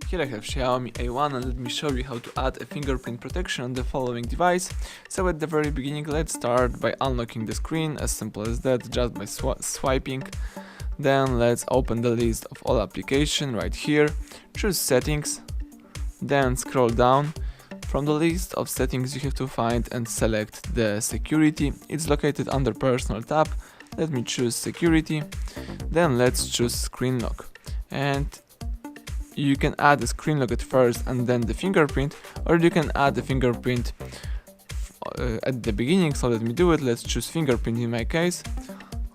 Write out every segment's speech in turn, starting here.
Here I have Xiaomi Mi A1 and let me show you how to add a fingerprint protection on the following device. So at the very beginning, let's start by unlocking the screen, as simple as that, just by swiping. Then let's open the list of all applications right here, choose settings, then scroll down. From the list of settings you have to find and select the security. It's located under personal tab. Let me choose security, then let's choose screen lock. And you can add the screen lock at first and then the fingerprint, or you can add the fingerprint at the beginning. So let me do it. Let's choose fingerprint in my case.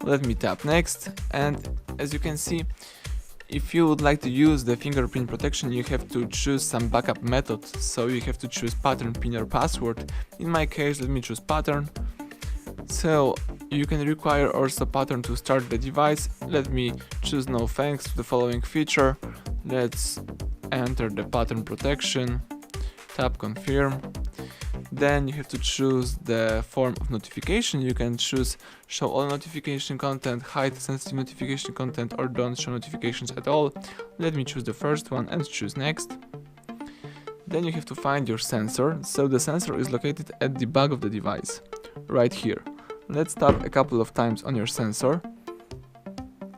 Let me tap next, and as you can see, if you would like to use the fingerprint protection, you have to choose some backup method. So you have to choose pattern, pin or password. In my case, let me choose pattern. So you can require also pattern to start the device. Let me choose no thanks to the following feature. Let's enter the pattern protection, tap confirm. Then you have to choose the form of notification. You can choose show all notification content, hide sensitive notification content, or don't show notifications at all. Let me choose the first one and choose next. Then you have to find your sensor. So the sensor is located at the back of the device, right here. Let's tap a couple of times on your sensor,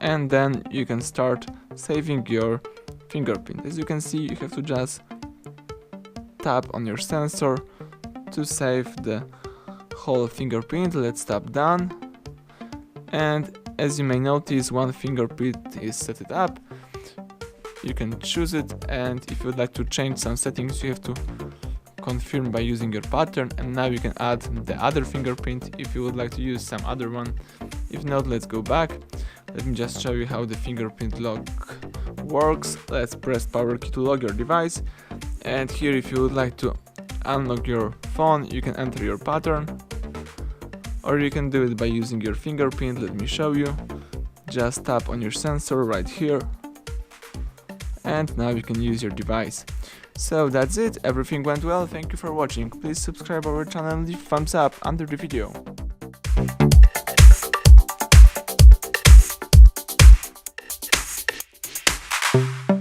and then you can start saving your fingerprint. As you can see, you have to just tap on your sensor to save the whole fingerprint. Let's tap done, and as you may notice, one fingerprint is set up. You can choose it, and if you would like to change some settings, you have to confirm by using your pattern, and now you can add the other fingerprint if you would like to use some other one. If not, let's go back. Let me just show you how the fingerprint lock works. Let's press power key to lock your device, and here if you would like to unlock your phone, you can enter your pattern, or you can do it by using your fingerprint. Let me show you. Just tap on your sensor right here, and now you can use your device. So that's it, everything went well, thank you for watching. Please subscribe our channel and leave thumbs up under the video.